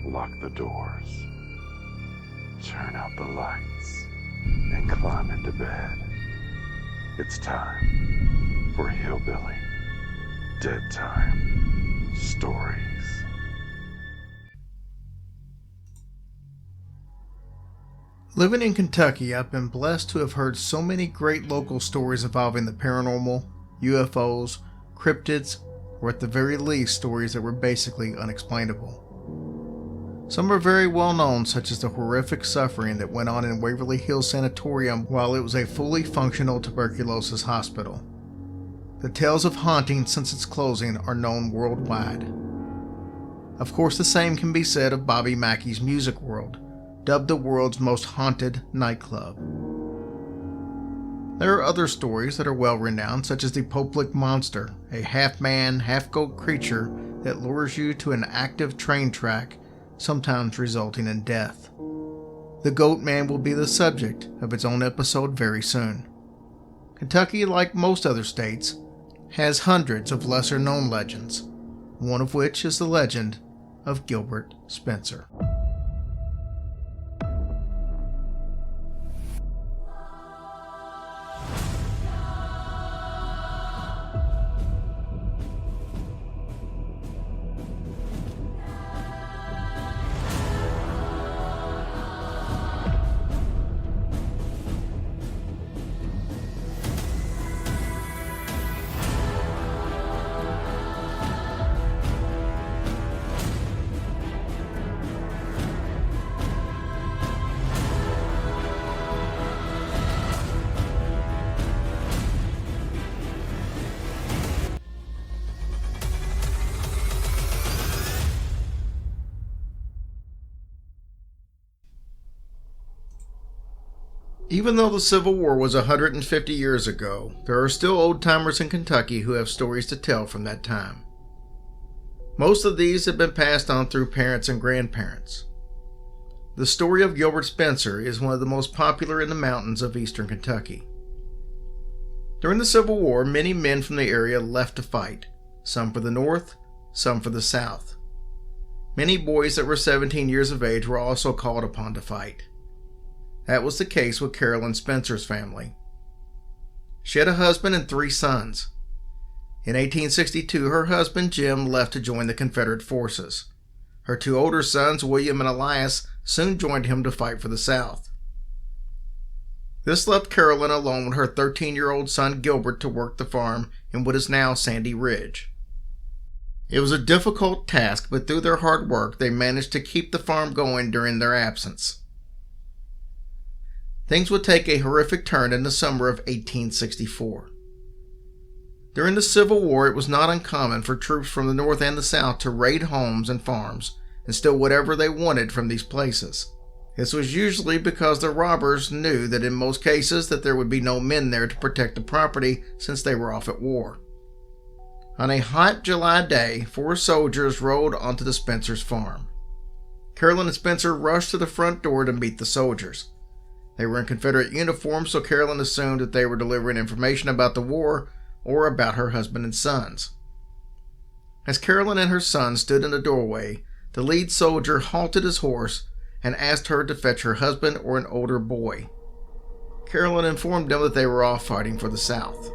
lock the doors, turn out the lights, and climb into bed. It's time for Hillbilly Deadtime Stories. Living in Kentucky, I've been blessed to have heard so many great local stories involving the paranormal, UFOs, cryptids, or at the very least stories that were basically unexplainable. Some are very well known, such as the horrific suffering that went on in Waverly Hills Sanatorium while it was a fully functional tuberculosis hospital. The tales of hauntings since its closing are known worldwide. Of course, the same can be said of Bobby Mackey's Music World, dubbed the world's most haunted nightclub. There are other stories that are well renowned, such as the Poplick Monster, a half-man, half-goat creature that lures you to an active train track, sometimes resulting in death. The Goat Man will be the subject of its own episode very soon. Kentucky, like most other states, has hundreds of lesser-known legends, one of which is the legend of Gilbert Spencer. Even though the Civil War was 150 years ago, there are still old-timers in Kentucky who have stories to tell from that time. Most of these have been passed on through parents and grandparents. The story of Gilbert Spencer is one of the most popular in the mountains of eastern Kentucky. During the Civil War, many men from the area left to fight, some for the North, some for the South. Many boys that were 17 years of age were also called upon to fight. That was the case with Carolyn Spencer's family. She had a husband and 3 sons. In 1862, her husband Jim left to join the Confederate forces. Her 2 older sons, William and Elias, soon joined him to fight for the South. This left Carolyn alone with her 13-year-old son Gilbert to work the farm in what is now Sandy Ridge. It was a difficult task, but through their hard work, they managed to keep the farm going during their absence. Things would take a horrific turn in the summer of 1864. During the Civil War, it was not uncommon for troops from the North and the South to raid homes and farms and steal whatever they wanted from these places. This was usually because the robbers knew that in most cases that there would be no men there to protect the property since they were off at war. On a hot July day, 4 soldiers rode onto the Spencer's farm. Carolyn and Spencer rushed to the front door to meet the soldiers. They were in Confederate uniforms, so Carolyn assumed that they were delivering information about the war or about her husband and sons. As Carolyn and her son stood in the doorway, the lead soldier halted his horse and asked her to fetch her husband or an older boy. Carolyn informed them that they were all fighting for the South.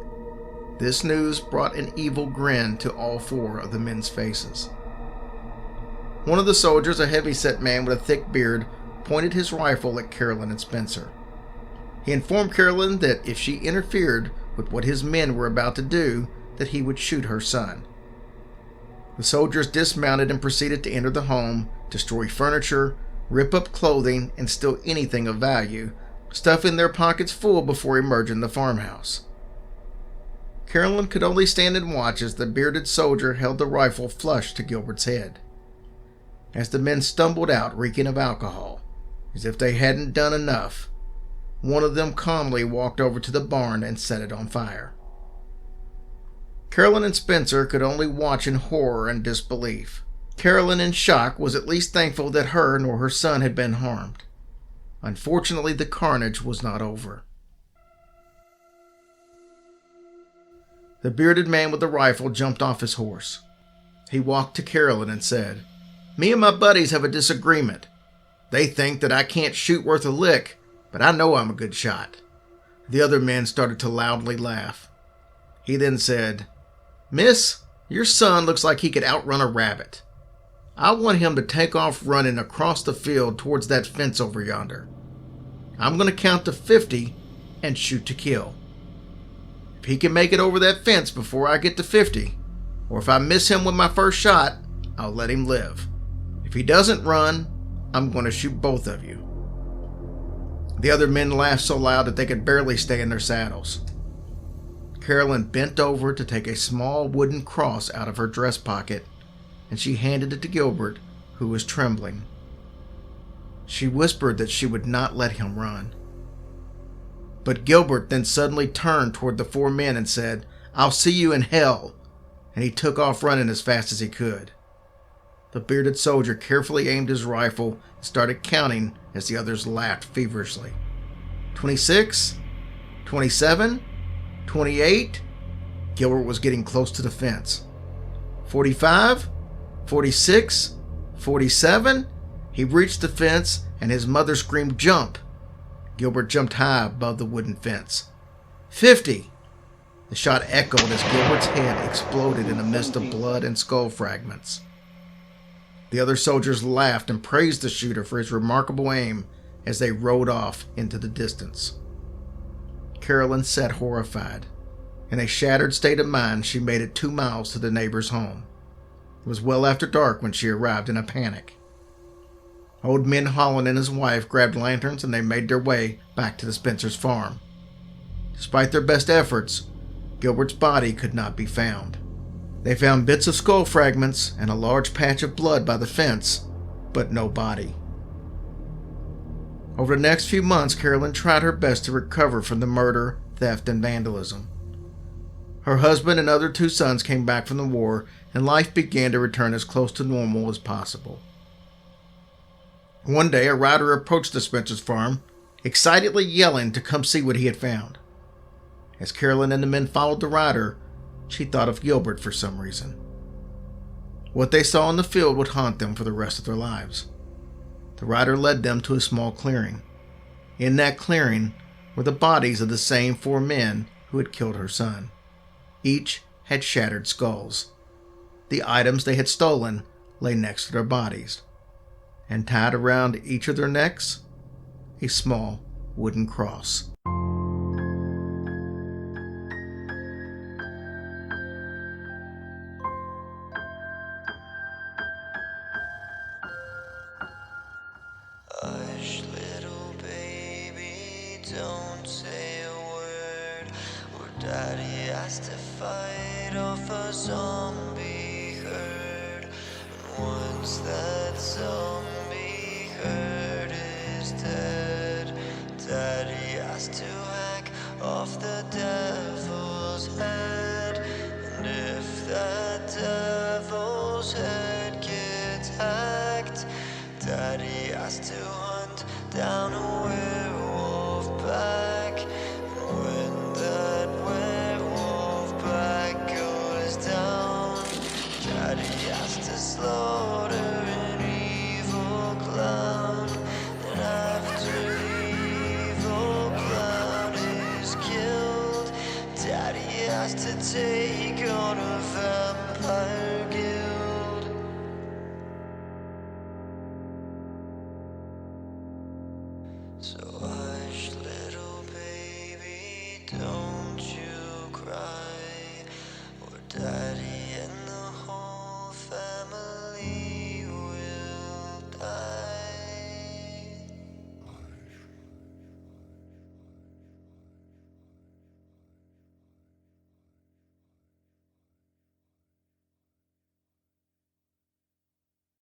This news brought an evil grin to all 4 of the men's faces. One of the soldiers, a heavy-set man with a thick beard, pointed his rifle at Carolyn and Spencer. He informed Carolyn that if she interfered with what his men were about to do, that he would shoot her son. The soldiers dismounted and proceeded to enter the home, destroy furniture, rip up clothing, and steal anything of value, stuffing their pockets full before emerging the farmhouse. Carolyn could only stand and watch as the bearded soldier held the rifle flush to Gilbert's head. As the men stumbled out reeking of alcohol, as if they hadn't done enough, one of them calmly walked over to the barn and set it on fire. Carolyn and Spencer could only watch in horror and disbelief. Carolyn, in shock, was at least thankful that her nor her son had been harmed. Unfortunately, the carnage was not over. The bearded man with the rifle jumped off his horse. He walked to Carolyn and said, Me and my buddies have a disagreement. They think that I can't shoot worth a lick, but I know I'm a good shot." The other men started to loudly laugh. He then said, "Miss, your son looks like he could outrun a rabbit. I want him to take off running across the field towards that fence over yonder. I'm going to count to 50 and shoot to kill. If he can make it over that fence before I get to 50, or if I miss him with my first shot, I'll let him live. If he doesn't run, I'm going to shoot both of you." The other men laughed so loud that they could barely stay in their saddles. Carolyn bent over to take a small wooden cross out of her dress pocket, and she handed it to Gilbert, who was trembling. She whispered that she would not let him run. But Gilbert then suddenly turned toward the four men and said, "I'll see you in hell," and he took off running as fast as he could. The bearded soldier carefully aimed his rifle and started counting as the others laughed feverishly. 26, 27, 28. Gilbert was getting close to the fence. 45, 46, 47. He reached the fence and his mother screamed, "Jump!" Gilbert jumped high above the wooden fence. 50. The shot echoed as Gilbert's head exploded in a mist of blood and skull fragments. The other soldiers laughed and praised the shooter for his remarkable aim as they rode off into the distance. Carolyn sat horrified. In a shattered state of mind, she made it 2 miles to the neighbor's home. It was well after dark when she arrived in a panic. Old Man Holland and his wife grabbed lanterns and they made their way back to the Spencer's farm. Despite their best efforts, Gilbert's body could not be found. They found bits of skull fragments and a large patch of blood by the fence, but no body. Over the next few months, Carolyn tried her best to recover from the murder, theft, and vandalism. Her husband and other 2 sons came back from the war, and life began to return as close to normal as possible. One day, a rider approached the Spencer's farm, excitedly yelling to come see what he had found. As Carolyn and the men followed the rider, she thought of Gilbert for some reason. What they saw in the field would haunt them for the rest of their lives. The rider led them to a small clearing. In that clearing were the bodies of the same 4 men who had killed her son. Each had shattered skulls. The items they had stolen lay next to their bodies, and tied around each of their necks, a small wooden cross. Hush, little baby, don't say a word. Or Daddy has to fight off a zombie herd. And once that zombie herd is dead, Daddy has to hack off the devil's head. And if that devil's head gets hacked, Daddy has to hunt down